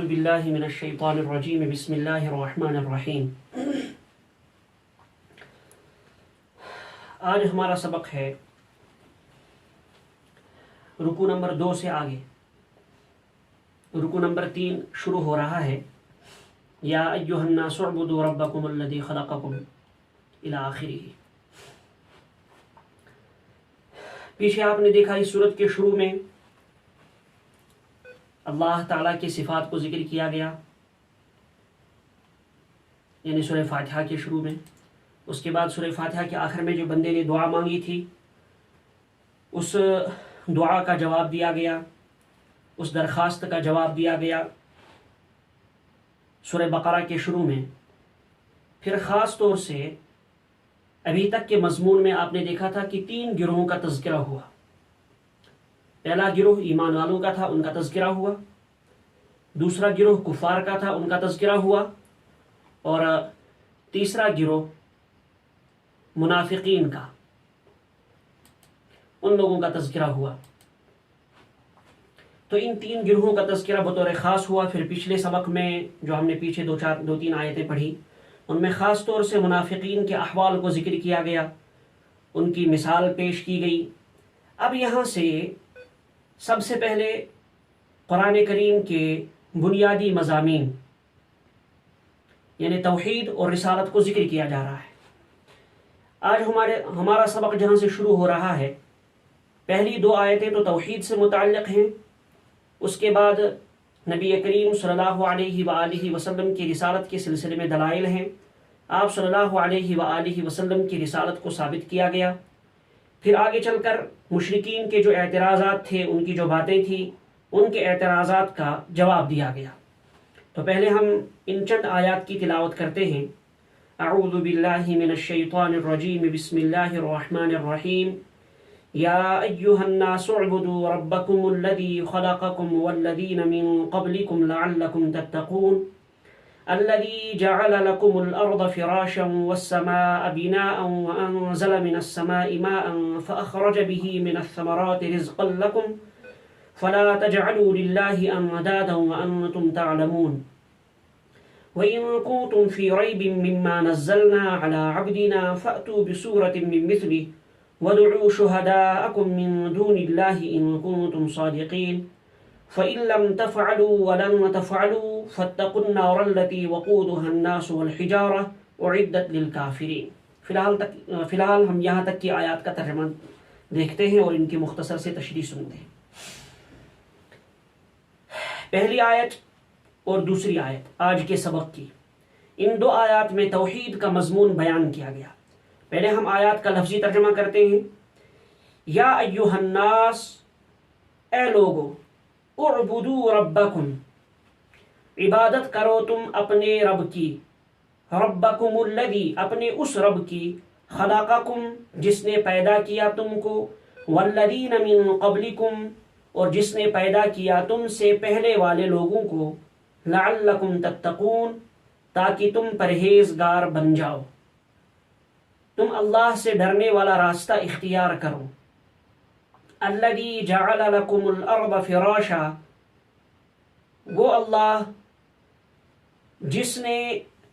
باللہ من الشیطان الرجیم بسم اللہ الرحمن الرحیم۔ آج ہمارا سبق ہے رکوع نمبر 2 سے آگے۔ رکوع نمبر 3 شروع ہو رہا ہے یا ایھا الناس اعبدوا ربکم الذی خلقکم الی آخرہ۔ پیچھے آپ نے دیکھا اس سورت کے شروع میں اللہ تعالیٰ کی صفات کو ذکر کیا گیا، یعنی سورہ فاتحہ کے شروع میں۔ اس کے بعد سورہ فاتحہ کے آخر میں جو بندے نے دعا مانگی تھی اس دعا کا جواب دیا گیا، اس درخواست کا جواب دیا گیا سورہ بقرہ کے شروع میں۔ پھر خاص طور سے ابھی تک کے مضمون میں آپ نے دیکھا تھا کہ 3 گروہوں کا تذکرہ ہوا۔ پہلا گروہ ایمان والوں کا تھا، ان کا تذکرہ ہوا۔ دوسرا گروہ کفار کا تھا، ان کا تذکرہ ہوا۔ اور تیسرا گروہ منافقین کا، ان لوگوں کا تذکرہ ہوا۔ تو ان 3 گروہوں کا تذکرہ بطور خاص ہوا۔ پھر پچھلے سبق میں جو ہم نے پیچھے 2-3 آیتیں پڑھی ان میں خاص طور سے منافقین کے احوال کو ذکر کیا گیا، ان کی مثال پیش کی گئی۔ اب یہاں سے سب سے پہلے قرآن کریم کے بنیادی مضامین یعنی توحید اور رسالت کو ذکر کیا جا رہا ہے۔ آج ہمارا سبق جہاں سے شروع ہو رہا ہے، پہلی 2 آیتیں تو توحید سے متعلق ہیں، اس کے بعد نبی کریم صلی اللہ علیہ وآلہ وسلم کی رسالت کے سلسلے میں دلائل ہیں۔ آپ صلی اللہ علیہ وآلہ وسلم کی رسالت کو ثابت کیا گیا۔ پھر آگے چل کر مشرکین کے جو اعتراضات تھے، ان کی جو باتیں تھیں، ان کے اعتراضات کا جواب دیا گیا۔ تو پہلے ہم ان چند آیات کی تلاوت کرتے ہیں۔ اعوذ باللہ من الشیطان الرجیم بسم اللہ الرحمن الرحیم۔ یا ایھا الناس اعبدوا ربکم الذی خلقکم والذین من قبلکم لعلکم تتقون الذي جعل لكم الأرض فراشا والسماء بناء وأنزل من السماء ماء فأخرج به من الثمرات رزقا لكم فلا تجعلوا لله أندادا وأنتم تعلمون وإن كنتم في ريب مما نزلنا على عبدنا فأتوا بسورة من مثله وادعوا شهداءكم من دون الله إن كنتم صادقين فَإِن لَّمْ تَفْعَلُوا وَلَن تَفْعَلُوا فَاتَّقُوا النَّارَ الَّتِي وَقُودُهَا النَّاسُ وَالْحِجَارَةُ أُعِدَّتْ لِلْكَافِرِينَ۔ فی الحال ہم یہاں تک کی آیات کا ترجمہ دیکھتے ہیں اور ان کی مختصر سے تشریح سنتے ہیں۔ پہلی آیت اور دوسری آیت آج کے سبق کی، ان 2 آیات میں توحید کا مضمون بیان کیا گیا۔ پہلے ہم آیات کا لفظی ترجمہ کرتے ہیں۔ یا ایھا الناس، اے لوگو، اعبدوا ربکم، عبادت کرو تم اپنے رب کی، ربکم الذی، اپنے اس رب کی، خلقکم، جس نے پیدا کیا تم کو، والذین من قبلکم، اور جس نے پیدا کیا تم سے پہلے والے لوگوں کو، لعلکم تتقون، تاکہ تم پرہیزگار بن جاؤ، تم اللہ سے ڈرنے والا راستہ اختیار کرو۔ الذی جعل لکم الارض فراشا، وہ اللہ جس نے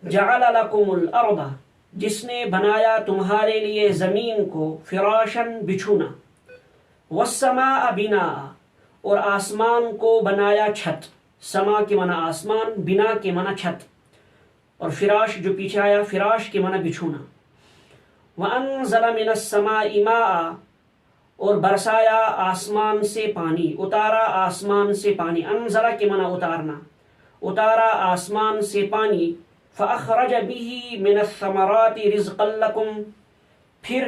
جعل لکم الارض، جس نے بنایا تمہارے لیے زمین کو، فراشن، بچھونا، والسماء بناء، اور آسمان کو بنایا چھت۔ سما کے معنی آسمان، بنا کے معنی چھت، اور فراش جو پیچھے آیا، فراش کے معنی بچھونا۔ وَأَنزَلَ مِنَ السَّمَاءِ مَاءً، اور برسایا آسمان سے پانی، اتارا آسمان سے پانی۔ انزلہ کے معنی اتارنا، اتارا آسمان سے پانی۔ فأخرج به من الثمرات رزقا لكم، پھر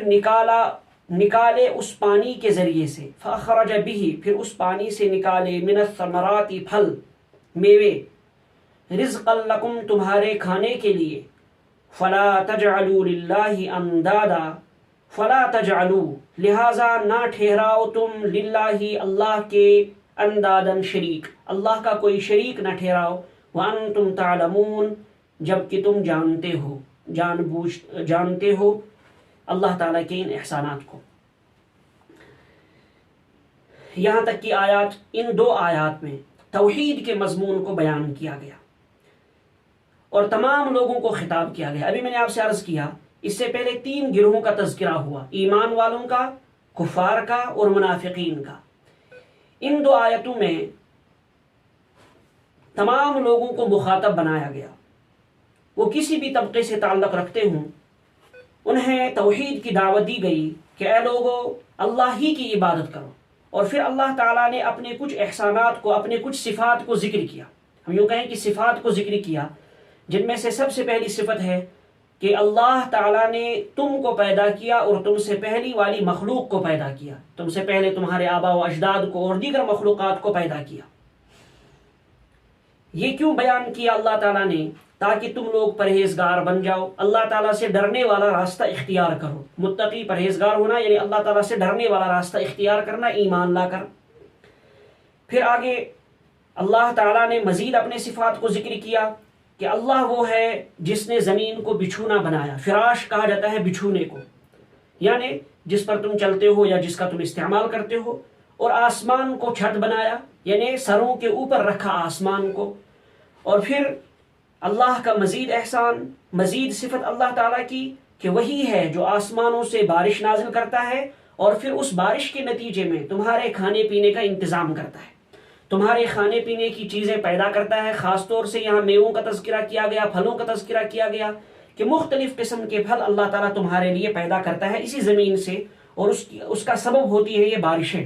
نکالے اس پانی کے ذریعے سے، فأخرج به، پھر اس پانی سے نکالے، من الثمرات، پھل، میوے، رزقا لكم، تمہارے کھانے کے لیے۔ فلا تجعلوا للہ اندادا، فلا تجعلوا، لہذا نہ ٹھہراؤ تم، للہ، اللہ کے، اندادن، شریک، اللہ کا کوئی شریک نہ ٹھہراؤ، وانتم تعلمون، جبکہ تم جانتے ہو اللہ تعالیٰ کے ان احسانات کو۔ یہاں تک کی آیات، ان 2 آیات میں توحید کے مضمون کو بیان کیا گیا اور تمام لوگوں کو خطاب کیا گیا۔ ابھی میں نے آپ سے عرض کیا اس سے پہلے 3 گروہوں کا تذکرہ ہوا، ایمان والوں کا، کفار کا اور منافقین کا۔ ان 2 آیتوں میں تمام لوگوں کو مخاطب بنایا گیا، وہ کسی بھی طبقے سے تعلق رکھتے ہوں، انہیں توحید کی دعوت دی گئی کہ اے لوگو اللہ ہی کی عبادت کرو، اور پھر اللہ تعالیٰ نے اپنے کچھ احسانات کو، اپنے کچھ صفات کو ذکر کیا۔ ہم یوں کہیں کہ صفات کو ذکر کیا، جن میں سے سب سے پہلی صفت ہے کہ اللہ تعالیٰ نے تم کو پیدا کیا اور تم سے پہلی والی مخلوق کو پیدا کیا، تم سے پہلے تمہارے آبا و اجداد کو اور دیگر مخلوقات کو پیدا کیا۔ یہ کیوں بیان کیا اللہ تعالیٰ نے؟ تاکہ تم لوگ پرہیزگار بن جاؤ، اللہ تعالیٰ سے ڈرنے والا راستہ اختیار کرو۔ متقی پرہیزگار ہونا یعنی اللہ تعالیٰ سے ڈرنے والا راستہ اختیار کرنا، ایمان لا کر۔ پھر آگے اللہ تعالیٰ نے مزید اپنے صفات کو ذکر کیا کہ اللہ وہ ہے جس نے زمین کو بچھونا بنایا، فراش کہا جاتا ہے بچھونے کو، یعنی جس پر تم چلتے ہو یا جس کا تم استعمال کرتے ہو، اور آسمان کو چھت بنایا، یعنی سروں کے اوپر رکھا آسمان کو۔ اور پھر اللہ کا مزید احسان، مزید صفت اللہ تعالیٰ کی کہ وہی ہے جو آسمانوں سے بارش نازل کرتا ہے اور پھر اس بارش کے نتیجے میں تمہارے کھانے پینے کا انتظام کرتا ہے، تمہارے کھانے پینے کی چیزیں پیدا کرتا ہے۔ خاص طور سے یہاں میووں کا تذکرہ کیا گیا، پھلوں کا تذکرہ کیا گیا کہ مختلف قسم کے پھل اللہ تعالیٰ تمہارے لیے پیدا کرتا ہے اسی زمین سے، اور اس کا سبب ہوتی ہے یہ بارشیں۔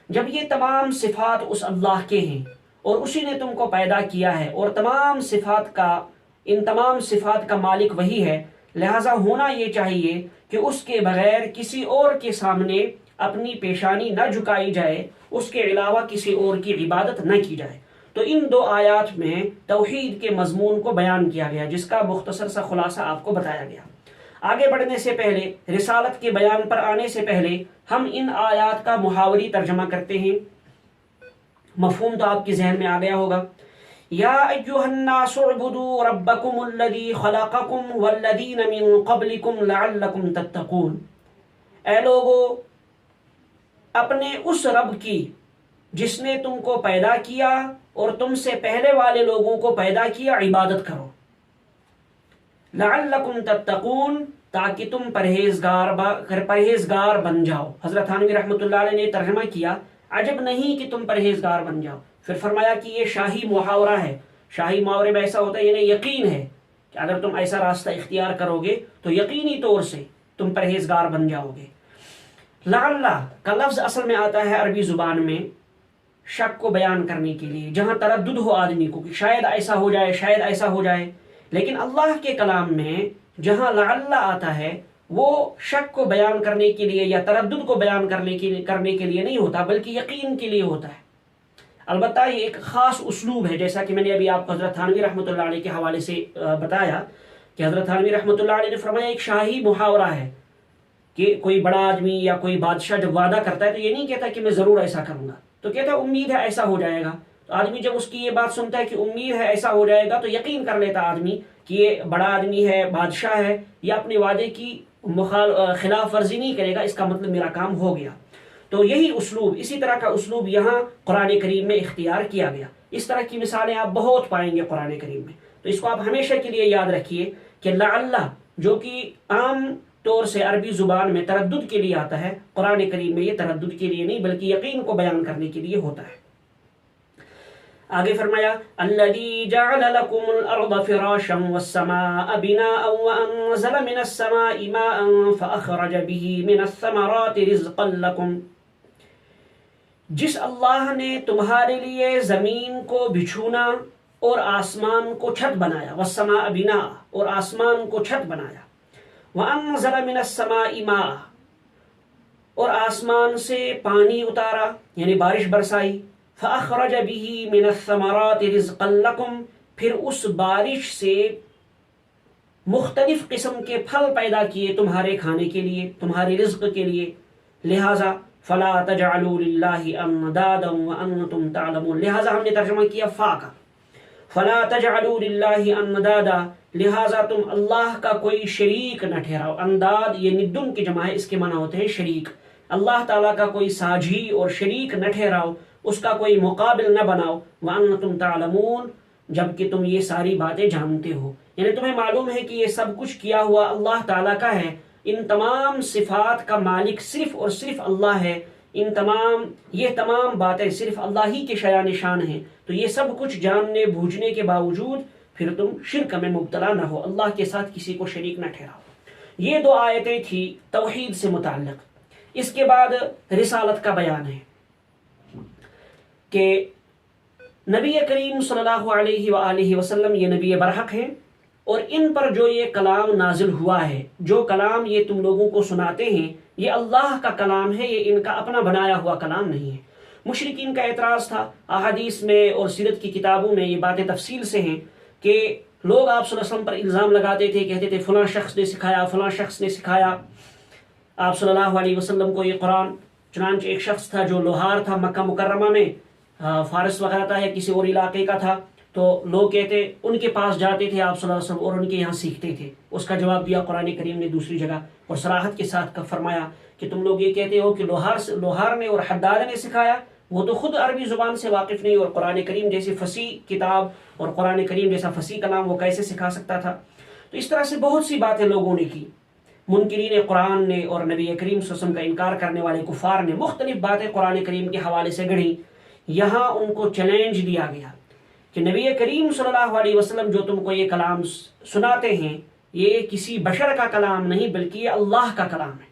جب یہ تمام صفات اس اللہ کے ہیں اور اسی نے تم کو پیدا کیا ہے اور ان تمام صفات کا مالک وہی ہے، لہٰذا ہونا یہ چاہیے کہ اس کے بغیر کسی اور کے سامنے اپنی پیشانی نہ جھکائی جائے، اس کے علاوہ کسی اور کی عبادت نہ کی جائے۔ تو ان 2 آیات میں توحید کے مضمون کو بیان کیا گیا، جس کا مختصر سا خلاصہ آپ کو بتایا گیا۔ آگے بڑھنے سے پہلے، رسالت کے بیان پر آنے سے پہلے، ہم ان آیات کا محاوری ترجمہ کرتے ہیں۔ مفہوم تو آپ کے ذہن میں آ گیا ہوگا۔ یا ایھا الناس اعبدوا ربکم الذی خلقکم والذین من قبلکم لعلکم تتقون، اے لوگو اپنے اس رب کی جس نے تم کو پیدا کیا اور تم سے پہلے والے لوگوں کو پیدا کیا عبادت کرو، لعلکم تتقون، تاکہ تم پرہیزگار بن جاؤ۔ حضرت تھانوی رحمۃ اللہ علیہ نے ترجمہ کیا، عجب نہیں کہ تم پرہیزگار بن جاؤ۔ پھر فرمایا کہ یہ شاہی محاورہ ہے، شاہی محاورے میں ایسا ہوتا ہے، یعنی یقین ہے کہ اگر تم ایسا راستہ اختیار کرو گے تو یقینی طور سے تم پرہیزگار بن جاؤ گے۔ لعل کا لفظ اصل میں آتا ہے عربی زبان میں شک کو بیان کرنے کے لیے، جہاں تردد ہو آدمی کو کہ شاید ایسا ہو جائے، شاید ایسا ہو جائے۔ لیکن اللہ کے کلام میں جہاں لعل آتا ہے وہ شک کو بیان کرنے کے لیے یا تردد کو بیان کرنے کے لیے نہیں ہوتا، بلکہ یقین کے لیے ہوتا ہے۔ البتہ یہ ایک خاص اسلوب ہے، جیسا کہ میں نے ابھی آپ کو حضرت تھانوی رحمۃ اللہ علیہ کے حوالے سے بتایا کہ حضرت تھانوی رحمۃ اللہ علیہ نے فرمایا ایک شاہی محاورہ ہے کہ کوئی بڑا آدمی یا کوئی بادشاہ جب وعدہ کرتا ہے تو یہ نہیں کہتا کہ میں ضرور ایسا کروں گا، تو کہتا ہے امید ہے ایسا ہو جائے گا۔ تو آدمی جب اس کی یہ بات سنتا ہے کہ امید ہے ایسا ہو جائے گا تو یقین کر لیتا آدمی کہ یہ بڑا آدمی ہے، بادشاہ ہے، یا اپنے وعدے کی خلاف ورزی نہیں کرے گا، اس کا مطلب میرا کام ہو گیا۔ تو یہی اسلوب، اسی طرح کا اسلوب یہاں قرآن کریم میں اختیار کیا گیا۔ اس طرح کی مثالیں آپ بہت پائیں گے قرآن کریم میں، تو اس کو آپ ہمیشہ کے لیے یاد رکھیے کہ لعل جو کہ عام طور سے عربی زبان میں تردد کے لیے آتا ہے، قرآن کریم میں یہ تردد کے لیے نہیں بلکہ یقین کو بیان کرنے کے لیے ہوتا ہے۔ آگے فرمایا الذی جعل لکم الارض فراشا والسماء بناء وانزل من السماء ماء فاخرج به من الثمرات رزقا لکم، جس اللہ نے تمہارے لیے زمین کو بچھونا اور آسمان کو چھت بنایا، والسماء بناء اور آسمان کو چھت بنایا، وانزل من السماء ماء اور آسمان سے پانی اتارا یعنی بارش برسائی، فأخرج به من الثمرات رزقا لکم، پھر اس بارش سے مختلف قسم کے پھل پیدا کیے تمہارے کھانے کے لیے، تمہارے رزق کے لیے، لہذا فلا تجعلوا للہ اندادا وانتم تعلمون، لہذا ہم نے ترجمہ کیا فا کا، فلا تجعلوا للہ اندادا، لہذا تم اللہ کا کوئی شریک نہ ٹھہراؤ۔ انداد یہ ندن کی جمع ہے، اس کے معنی ہوتے ہیں شریک۔ اللہ تعالیٰ کا کوئی ساجھی اور شریک نہ ٹھہراؤ اس کا کوئی مقابل نہ بناؤ وانتم تعلمون جبکہ تم یہ ساری باتیں جانتے ہو، یعنی تمہیں معلوم ہے کہ یہ سب کچھ کیا ہوا اللہ تعالیٰ کا ہے، ان تمام صفات کا مالک صرف اور صرف اللہ ہے، یہ تمام باتیں صرف اللہ ہی کے شایان نشان ہیں، تو یہ سب کچھ جاننے بوجھنے کے باوجود پھر تم شرک میں مبتلا نہ ہو، اللہ کے ساتھ کسی کو شریک نہ ٹھہراؤ۔ یہ 2 آیتیں تھی توحید سے متعلق۔ اس کے بعد رسالت کا بیان ہے کہ نبی کریم صلی اللہ علیہ وآلہ وسلم یہ نبی برحق ہیں، اور ان پر جو یہ کلام نازل ہوا ہے، جو کلام یہ تم لوگوں کو سناتے ہیں، یہ اللہ کا کلام ہے، یہ ان کا اپنا بنایا ہوا کلام نہیں ہے۔ مشرکین کا اعتراض تھا، احادیث میں اور سیرت کی کتابوں میں یہ باتیں تفصیل سے ہیں کہ لوگ آپ صلی اللہ علیہ وسلم پر الزام لگاتے تھے، کہتے تھے فلاں شخص نے سکھایا، فلاں شخص نے سکھایا آپ صلی اللہ علیہ وسلم کو یہ قرآن۔ چنانچہ ایک شخص تھا جو لوہار تھا مکہ مکرمہ میں، فارس وغیرہ تھا یا کسی اور علاقے کا تھا، تو لوگ کہتے ان کے پاس جاتے تھے آپ صلی اللہ علیہ وسلم اور ان کے یہاں سیکھتے تھے۔ اس کا جواب دیا قرآن کریم نے دوسری جگہ اور صراحت کے ساتھ فرمایا کہ تم لوگ یہ کہتے ہو کہ لوہار نے اور حداد نے سکھایا، وہ تو خود عربی زبان سے واقف نہیں، اور قرآن کریم جیسی فصیح کتاب اور قرآن کریم جیسا فصیح کلام وہ کیسے سکھا سکتا تھا؟ تو اس طرح سے بہت سی باتیں لوگوں نے کی، منکرین قرآن نے اور نبی کریم صلی اللہ علیہ وسلم کا انکار کرنے والے کفار نے مختلف باتیں قرآن کریم کے حوالے سے گڑھی۔ یہاں ان کو چیلنج دیا گیا کہ نبی کریم صلی اللہ علیہ وسلم جو تم کو یہ کلام سناتے ہیں، یہ کسی بشر کا کلام نہیں بلکہ یہ اللہ کا کلام ہے،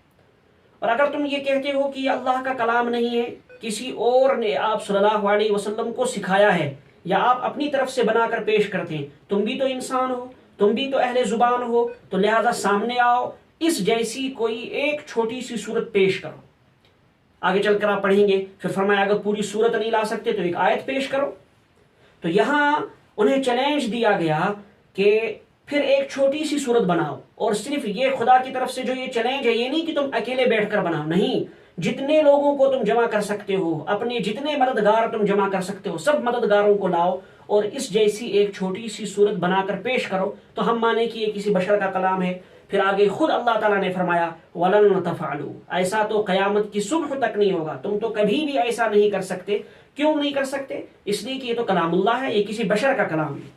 اور اگر تم یہ کہتے ہو کہ یہ اللہ کا کلام نہیں ہے، کسی اور نے آپ صلی اللہ علیہ وسلم کو سکھایا ہے یا آپ اپنی طرف سے بنا کر پیش کرتے ہیں، تم بھی تو انسان ہو، تم بھی تو اہل زبان ہو، تو لہذا سامنے آؤ، اس جیسی کوئی ایک چھوٹی سی صورت پیش کرو۔ آگے چل کر آپ پڑھیں گے، پھر فرمایا اگر پوری صورت نہیں لا سکتے تو ایک آیت پیش کرو۔ تو یہاں انہیں چیلنج دیا گیا کہ پھر ایک چھوٹی سی صورت بناؤ، اور صرف یہ خدا کی طرف سے جو یہ چیلنج ہے، یہ نہیں کہ تم اکیلے بیٹھ کر بناؤ، نہیں، جتنے لوگوں کو تم جمع کر سکتے ہو، اپنے جتنے مددگار تم جمع کر سکتے ہو، سب مددگاروں کو لاؤ اور اس جیسی ایک چھوٹی سی صورت بنا کر پیش کرو، تو ہم مانیں کہ یہ کسی بشر کا کلام ہے۔ پھر آگے خود اللہ تعالیٰ نے فرمایا وَلَن تَفْعَلُوا، ایسا تو قیامت کی صبح تک نہیں ہوگا، تم تو کبھی بھی ایسا نہیں کر سکتے۔ کیوں نہیں کر سکتے؟ اس لیے کہ یہ تو کلام اللہ ہے، یہ کسی بشر کا کلام ہے۔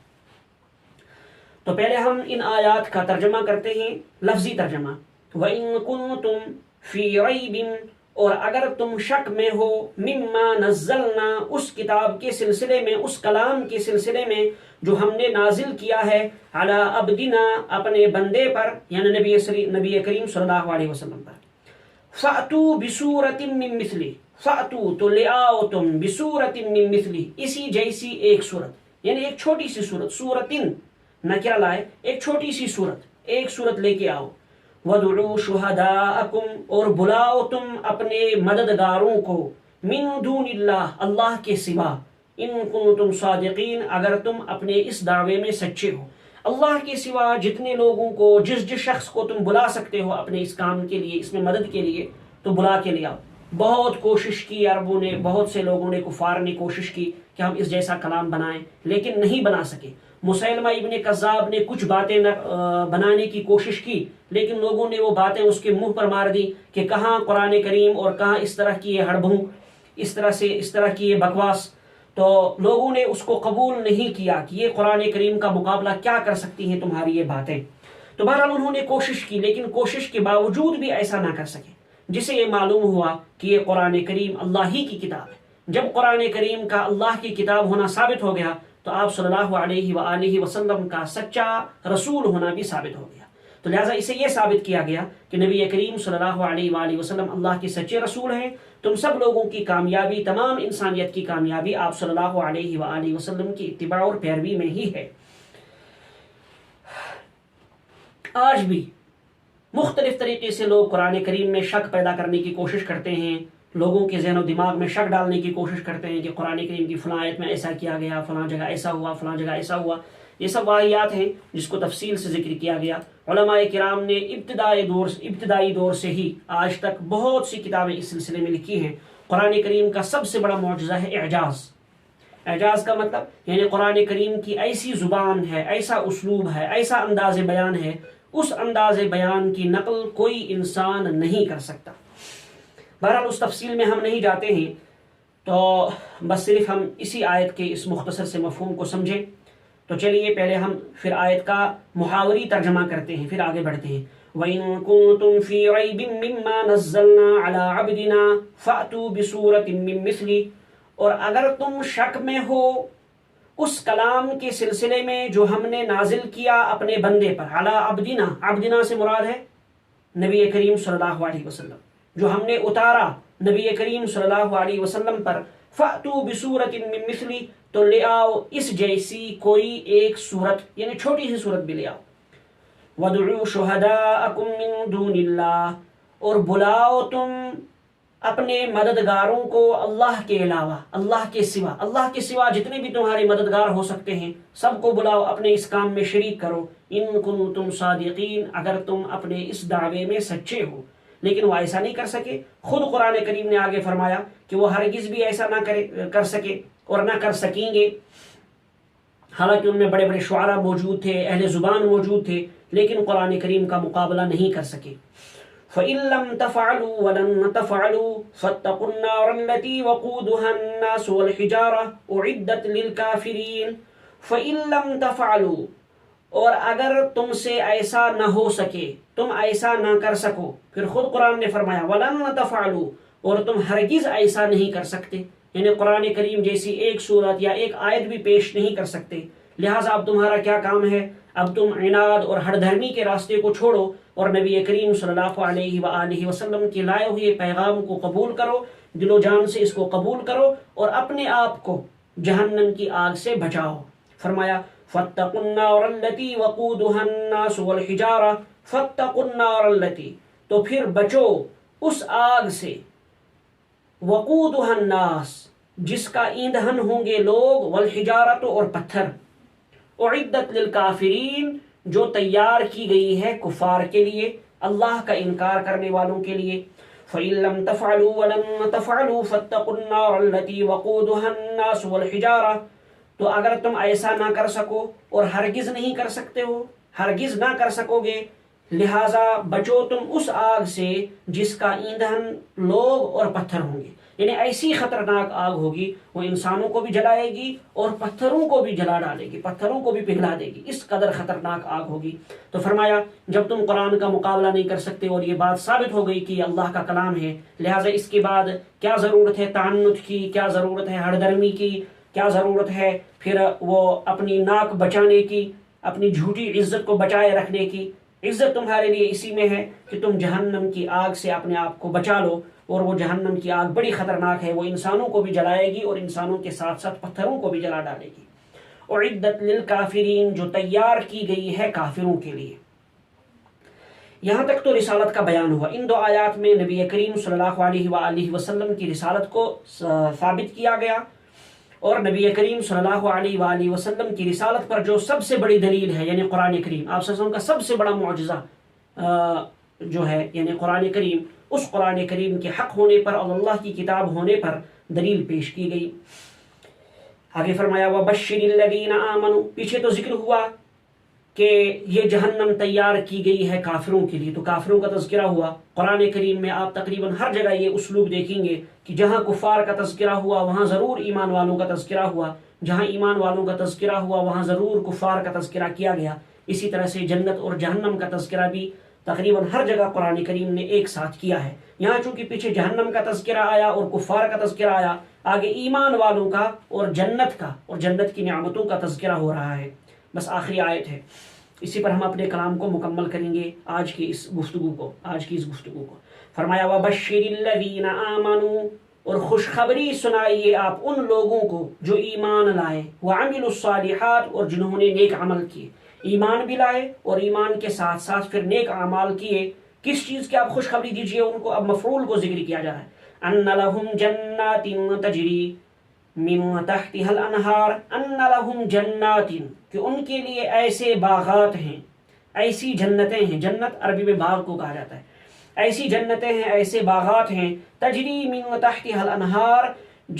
تو پہلے ہم ان آیات کا ترجمہ کرتے ہیں، لفظی ترجمہ۔ وَإِن كُنتُمْ فِي رَيْبٍ، اور اگر تم شک میں ہو، مما نزلنا، اس کتاب کے سلسلے میں، اس کلام کے سلسلے میں جو ہم نے نازل کیا ہے، علی عبدنا، اپنے بندے پر، یعنی نبی کریم صلی اللہ علیہ وسلم پر، فَأْتُوا بِسُورَةٍ مِّن مِّثْلِهِ، فَأْتُوا تو لے آؤ تم، بِسُورَةٍ مِّن مِّثْلِهِ، اسی جیسی ایک صورت، یعنی ایک چھوٹی سی صورت، سورتن نکرہ لائے، ایک چھوٹی سی صورت، ایک صورت لے کے آؤ۔ وَدْعُوا شُهَدَاءَكُمْ، اور بلاؤ تم اپنے مددگاروں کو، مِن دُونِ اللَّهِ، اللہ کے سوا، ان کنتم صادقین، اگر تم اپنے اس دعوے میں سچے ہو۔ اللہ کے سوا جتنے لوگوں کو، جس شخص کو تم بلا سکتے ہو اپنے اس کام کے لیے، اس میں مدد کے لیے، تو بلا کے لے آؤ۔ بہت کوشش کی عربوں نے، بہت سے لوگوں نے، کفار نے کوشش کی کہ ہم اس جیسا کلام بنائیں، لیکن نہیں بنا سکے۔ مسیلمہ ابن کذاب نے کچھ باتیں بنانے کی کوشش کی، لیکن لوگوں نے وہ باتیں اس کے منہ پر مار دی کہ کہاں قرآن کریم اور کہاں اس طرح کی یہ ہڑبھوں، اس طرح کی یہ بکواس۔ تو لوگوں نے اس کو قبول نہیں کیا کہ یہ قرآن کریم کا مقابلہ کیا کر سکتی ہیں تمہاری یہ باتیں۔ تو بہرحال انہوں نے کوشش کی، لیکن کوشش کے باوجود بھی ایسا نہ کر سکے، جسے یہ معلوم ہوا کہ یہ قرآن کریم اللہ ہی کی کتاب ہے۔ جب قرآن کریم کا اللہ کی کتاب ہونا ثابت ہو گیا تو آپ صلی اللہ علیہ وآلہ وسلم کا سچا رسول ہونا بھی ثابت ہو گیا۔ تو لہٰذا اسے یہ ثابت کیا گیا کہ نبی کریم صلی اللہ علیہ وآلہ وسلم اللہ کے سچے رسول ہیں۔ تم سب لوگوں کی کامیابی، تمام انسانیت کی کامیابی آپ صلی اللہ علیہ وآلہ وسلم کی اتباع اور پیروی میں ہی ہے۔ آج بھی مختلف طریقے سے لوگ قرآن کریم میں شک پیدا کرنے کی کوشش کرتے ہیں، لوگوں کے ذہن و دماغ میں شک ڈالنے کی کوشش کرتے ہیں کہ قرآن کریم کی فلاں آیت میں ایسا کیا گیا، فلاں جگہ ایسا ہوا، فلاں جگہ ایسا ہوا۔ یہ سب واقعات ہیں جس کو تفصیل سے ذکر کیا گیا۔ علماء کرام نے ابتدائی دور سے ہی آج تک بہت سی کتابیں اس سلسلے میں لکھی ہیں۔ قرآن کریم کا سب سے بڑا معجزہ ہے اعجاز۔ اعجاز کا مطلب یعنی قرآن کریم کی ایسی زبان ہے، ایسا اسلوب ہے، ایسا انداز بیان ہے، اس انداز بیان کی نقل کوئی انسان نہیں کر سکتا۔ بہرحال اس تفصیل میں ہم نہیں جاتے ہیں۔ تو بس صرف ہم اسی آیت کے اس مختصر سے مفہوم کو سمجھیں. تو چلیے پہلے ہم پھر آیت کا محاوری ترجمہ کرتے ہیں، پھر آگے بڑھتے ہیں. وَإِن كُنتُمْ فِي رَيْبٍ مِّمَّا نَزَّلْنَا عَلَىٰ عَبْدِنَا فَأْتُوا بِسُورَةٍ مِّن مِّثْلِهِ، اور اگر تم شک میں ہو اس کلام کے سلسلے میں جو ہم نے نازل کیا اپنے بندے پر. عَلَىٰ عَبْدِنَا، عَبْدِنَا سے مراد ہے نبی کریم صلی اللہ علیہ وسلم، جو ہم نے اتارا نبی کریم صلی اللہ علیہ وسلم پر. فَأْتُوا بِسُورَةٍ مِّن مِّثْلِهِ، تو لے آؤ اس جیسی کوئی ایک صورت، یعنی چھوٹی سی صورت بھی لے آؤ. وَادْعُوا شُهَدَاءَكُم مِّن دُونِ اللَّهِ، اور بلاؤ تم اپنے مددگاروں کو اللہ کے علاوہ، اللہ کے سوا، اللہ کے سوا جتنے بھی تمہارے مددگار ہو سکتے ہیں سب کو بلاؤ، اپنے اس کام میں شریک کرو. ان کنتم صادقین، اگر تم اپنے اس دعوے میں سچے ہو. لیکن وہ ایسا نہیں کر سکے. خود قرآن کریم نے آگے فرمایا کہ وہ ہرگز بھی ایسا نہ کر سکے اور نہ کر سکیں گے. حالانکہ ان میں بڑے بڑے شعراء موجود تھے، اہل زبان موجود تھے، لیکن قرآن کریم کا مقابلہ نہیں کر سکے. فَإِن لَّمْ تَفْعَلُوا وَلَن تَفْعَلُوا فَاتَّقُوا النَّارَ الَّتِي وَقُودُهَا النَّاسُ وَالْحِجَارَةُ أُعِدَّتْ لِلْكَافِرِينَ. فَإِن لَّمْ تَفْعَلُوا، اور اگر تم سے ایسا نہ ہو سکے، تم ایسا نہ کر سکو. پھر خود قرآن نے فرمایا وَلَن تَفْعَلُوا، اور تم ہرگز ایسا نہیں کر سکتے، یعنی قرآن کریم جیسی ایک صورت یا ایک آیت بھی پیش نہیں کر سکتے. لہٰذا اب تمہارا کیا کام ہے؟ اب تم عناد اور ہڑ دھرمی کے راستے کو چھوڑو اور نبی کریم صلی اللہ علیہ وآلہ وسلم کے لائے ہوئے پیغام کو قبول کرو، دل و جان سے اس کو قبول کرو اور اپنے آپ کو جہنم کی آگ سے بچاؤ. فرمایا فَاتَّقُوا النَّارَ الَّتِي وَقُودُهَا النَّاسُ وَالْحِجَارَةُ فَاتَّقُوا النَّارَ الَّتِي، تو پھر بچو اس آگ سے، وقودها الناس، جس کا ایندھن ہوں گے لوگ، والحجارت، اور پتھر، اعدت للکافرین، جو تیار کی گئی ہے کفار کے لیے، اللہ کا انکار کرنے والوں کے لیے. فَإِن لَّمْ تَفْعَلُوا وَلَن تَفْعَلُوا فَاتَّقُوا النَّارَ الَّتِي وَقُودُهَا النَّاسُ وَالْحِجَارَةُ، تو اگر تم ایسا نہ کر سکو اور ہرگز نہیں کر سکتے ہو، ہرگز نہ کر سکو گے، لہٰذا بچو تم اس آگ سے جس کا ایندھن لوگ اور پتھر ہوں گے. یعنی ایسی خطرناک آگ ہوگی، وہ انسانوں کو بھی جلائے گی اور پتھروں کو بھی جلا ڈالے گی، پتھروں کو بھی پگھلا دے گی، اس قدر خطرناک آگ ہوگی. تو فرمایا جب تم قرآن کا مقابلہ نہیں کر سکتے اور یہ بات ثابت ہو گئی کہ یہ اللہ کا کلام ہے، لہٰذا اس کے بعد کیا ضرورت ہے تعنت کی، کیا ضرورت ہے ہڑ درمی کی، کیا ضرورت ہے پھر وہ اپنی ناک بچانے کی، اپنی جھوٹی عزت کو بچائے رکھنے کی. عزت تمہارے لیے اسی میں ہے کہ تم جہنم کی آگ سے اپنے آپ کو بچا لو، اور وہ جہنم کی آگ بڑی خطرناک ہے، وہ انسانوں کو بھی جلائے گی اور انسانوں کے ساتھ ساتھ پتھروں کو بھی جلا ڈالے گی. اعدت للکافرین، جو تیار کی گئی ہے کافروں کے لیے. یہاں تک تو رسالت کا بیان ہوا. ان دو آیات میں نبی کریم صلی اللہ علیہ وآلہ وسلم کی رسالت کو ثابت کیا گیا، اور نبی کریم صلی اللہ علیہ وآلہ وسلم کی رسالت پر جو سب سے بڑی دلیل ہے، یعنی قرآن کریم، آپ صلی اللہ علیہ وسلم کا سب سے بڑا معجزہ جو ہے یعنی قرآن کریم، اس قرآن کریم کے حق ہونے پر اور اللہ کی کتاب ہونے پر دلیل پیش کی گئی. آگے فرمایا وَبَشِّرِ الَّذِينَ آمَنُوا، پیچھے تو ذکر ہوا کہ یہ جہنم تیار کی گئی ہے کافروں کے لیے، تو کافروں کا تذکرہ ہوا. قرآن کریم میں آپ تقریباً ہر جگہ یہ اسلوب دیکھیں گے کہ جہاں کفار کا تذکرہ ہوا وہاں ضرور ایمان والوں کا تذکرہ ہوا، جہاں ایمان والوں کا تذکرہ ہوا وہاں ضرور کفار کا تذکرہ کیا گیا. اسی طرح سے جنت اور جہنم کا تذکرہ بھی تقریباً ہر جگہ قرآن کریم نے ایک ساتھ کیا ہے. یہاں چونکہ پیچھے جہنم کا تذکرہ آیا اور کفار کا تذکرہ آیا، آگے ایمان والوں کا اور جنت کا اور جنت کی نعمتوں کا تذکرہ ہو رہا ہے. بس آخری آیت ہے، اسی پر ہم اپنے کلام کو مکمل کریں گے آج کی اس گفتگو کو. فرمایا وَبَشِّرِ الَّذِينَ آمَنُوا، اور خوشخبری سنائیے آپ ان لوگوں کو جو ایمان لائے، وَعَمِلُوا الصَّالِحَاتِ، اور جنہوں نے نیک عمل کیے. ایمان بھی لائے اور ایمان کے ساتھ ساتھ پھر نیک اعمال کیے. کس چیز کی آپ خوشخبری دیجئے ان کو؟ اب مفعول کو ذکر کیا جا رہا ہے. أَنَّ لَهُمْ جَنَّاتٍ تَجْرِي مِن تَحْتِهَا الْأَنْهَارُ، أَنَّ لَهُمْ جَنَّاتٍ، کہ ان کے لیے ایسے باغات ہیں، ایسی جنتیں ہیں. جنت عربی میں باغ کو کہا جاتا ہے. ایسی جنتیں ہیں، ایسے باغات ہیں، تجری من تحتها الانہار،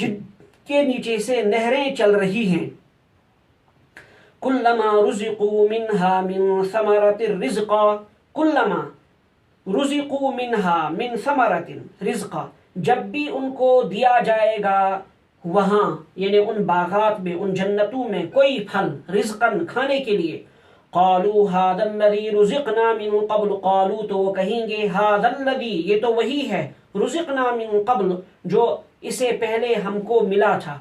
جن کے نیچے سے نہریں چل رہی ہیں. کلما رزقوا منها من ثمرة رزقا، کلما رزقوا منها من ثمرة رزقا، جب بھی ان کو دیا جائے گا وہاں یعنی ان باغات میں، ان جنتوں میں کوئی پھل رزقن کھانے کے لیے. قالوا هذا الذي رزقنا من قبل، قالوا تو وہ کہیں گے هذا الذي یہ تو وہی ہے، رزقنا من قبل جو اسے پہلے ہم کو ملا تھا.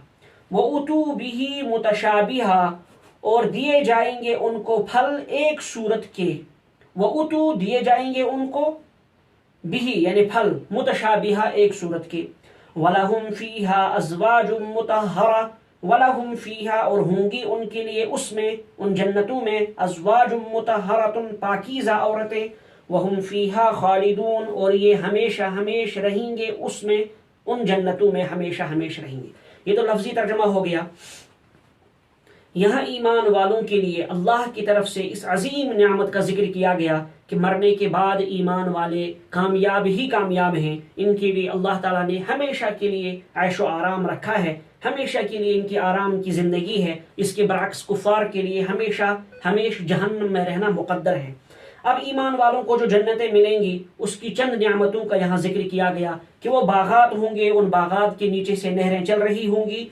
وَأُتُوا بِهِ مُتَشَابِهًا اور دیے جائیں گے ان کو پھل ایک صورت کے. وَأُتُوا دیے جائیں گے ان کو بِهِ یعنی پھل متشابہہ ایک صورت کے. وَلَهُمْ فِيهَا أَزْوَاجٌ مُطَهَّرَةٌ وَلَهُمْ فِيهَا اور ہوں گی ان کے لیے اس میں ان جنتوں میں أَزْوَاجٌ مُطَهَّرَةٌ پاکیزہ عورتیں. وَهُمْ فِيهَا خَالِدُونَ اور یہ ہمیشہ ہمیش رہیں گے اس میں، ان جنتوں میں ہمیشہ ہمیش رہیں گے. یہ تو لفظی ترجمہ ہو گیا. یہاں ایمان والوں کے لیے اللہ کی طرف سے اس عظیم نعمت کا ذکر کیا گیا کہ مرنے کے بعد ایمان والے کامیاب ہی کامیاب ہیں. ان کے لیے اللہ تعالیٰ نے ہمیشہ کے لیے عیش و آرام رکھا ہے، ہمیشہ کے لیے ان کی آرام کی زندگی ہے. اس کے برعکس کفار کے لیے ہمیشہ ہمیش جہنم میں رہنا مقدر ہے. اب ایمان والوں کو جو جنتیں ملیں گی اس کی چند نعمتوں کا یہاں ذکر کیا گیا کہ وہ باغات ہوں گے، ان باغات کے نیچے سے نہریں چل رہی ہوں گی،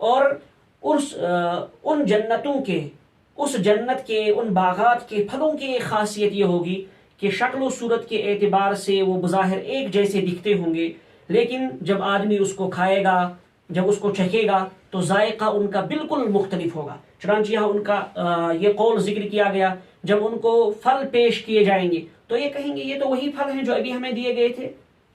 اور ان جنتوں کے، اس جنت کے، ان باغات کے پھلوں کی ایک خاصیت یہ ہوگی کہ شکل و صورت کے اعتبار سے وہ بظاہر ایک جیسے دکھتے ہوں گے، لیکن جب آدمی اس کو کھائے گا، جب اس کو چکھے گا تو ذائقہ ان کا بالکل مختلف ہوگا. چنانچہ یہاں ان کا یہ قول ذکر کیا گیا جب ان کو پھل پیش کیے جائیں گے تو یہ کہیں گے یہ تو وہی پھل ہیں جو ابھی ہمیں دیے گئے تھے،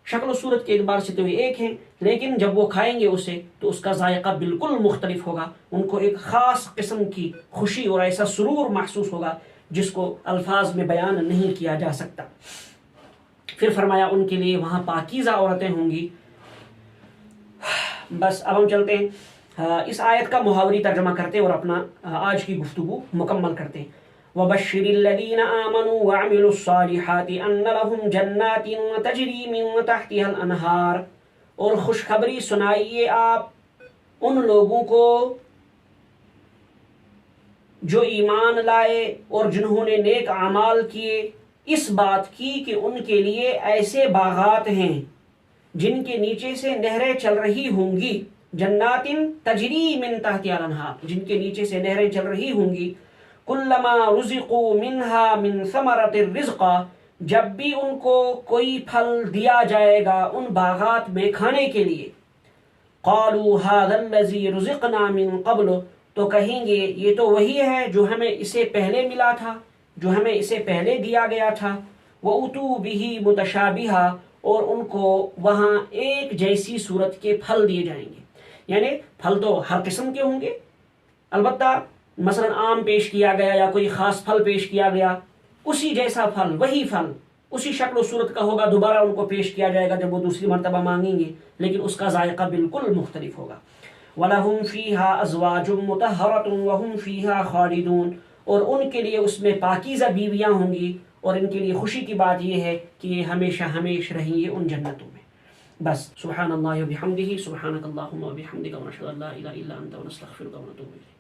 شکل و صورت کے اعتبار سے تو یہ ایک ہیں، لیکن جب وہ کھائیں گے اسے تو اس کا ذائقہ بالکل مختلف ہوگا. ان کو ایک خاص قسم کی خوشی اور ایسا سرور محسوس ہوگا جس کو الفاظ میں بیان نہیں کیا جا سکتا. پھر فرمایا ان کے لیے وہاں پاکیزہ عورتیں ہوں گی. بس اب ہم چلتے ہیں اس آیت کا محاوری ترجمہ کرتے اور اپنا آج کی گفتگو مکمل کرتے ہیں. وَبَشِّرِ الَّذِينَ آمَنُوا وَعَمِلُوا الصَّالِحَاتِ أَنَّ لَهُمْ جَنَّاتٍ تَجْرِي مِن تَحْتِهَا الْأَنْهَارُ اور خوشخبری سنائیے آپ ان لوگوں کو جو ایمان لائے اور جنہوں نے نیک اعمال کیے، اس بات کی کہ ان کے لیے ایسے باغات ہیں جن کے نیچے سے نہریں چل رہی ہوں گی. جنات تجری من تحتها الانہار جن کے نیچے سے نہریں چل رہی ہوں گی. کلما رزقوا منها من ثمرۃ الرزق جب بھی ان کو کوئی پھل دیا جائے گا ان باغات میں کھانے کے لیے. قالوا هذا الذي رزقنا من قبل تو کہیں گے یہ تو وہی ہے جو ہمیں اسے پہلے ملا تھا، جو ہمیں اسے پہلے دیا گیا تھا. وَأُتُوا بِهِ مُتَشَابِهًا اور ان کو وہاں ایک جیسی صورت کے پھل دیے جائیں گے. یعنی پھل تو ہر قسم کے ہوں گے، البتہ مثلا آم پیش کیا گیا یا کوئی خاص پھل پیش کیا گیا، اسی جیسا پھل، وہی پھل اسی شکل و صورت کا ہوگا، دوبارہ ان کو پیش کیا جائے گا جب وہ دوسری مرتبہ مانگیں گے، لیکن اس کا ذائقہ بالکل مختلف ہوگا. وَلَهُمْ فِيهَا أَزْوَاجٌ مُطَهَّرَةٌ وَهُمْ فِيهَا خَالِدُونَ اور ان کے لیے اس میں پاکیزہ بیویاں ہوں گی، اور ان کے لیے خوشی کی بات یہ ہے کہ یہ ہمیشہ ہمیش رہیں گے ان جنتوں میں. بس سبحان اللہ و بحمدہ، سبحانک اللہم و بحمدک، ونشہد ان لا الہ الا انت، ونستغفرک ونتوب الیک.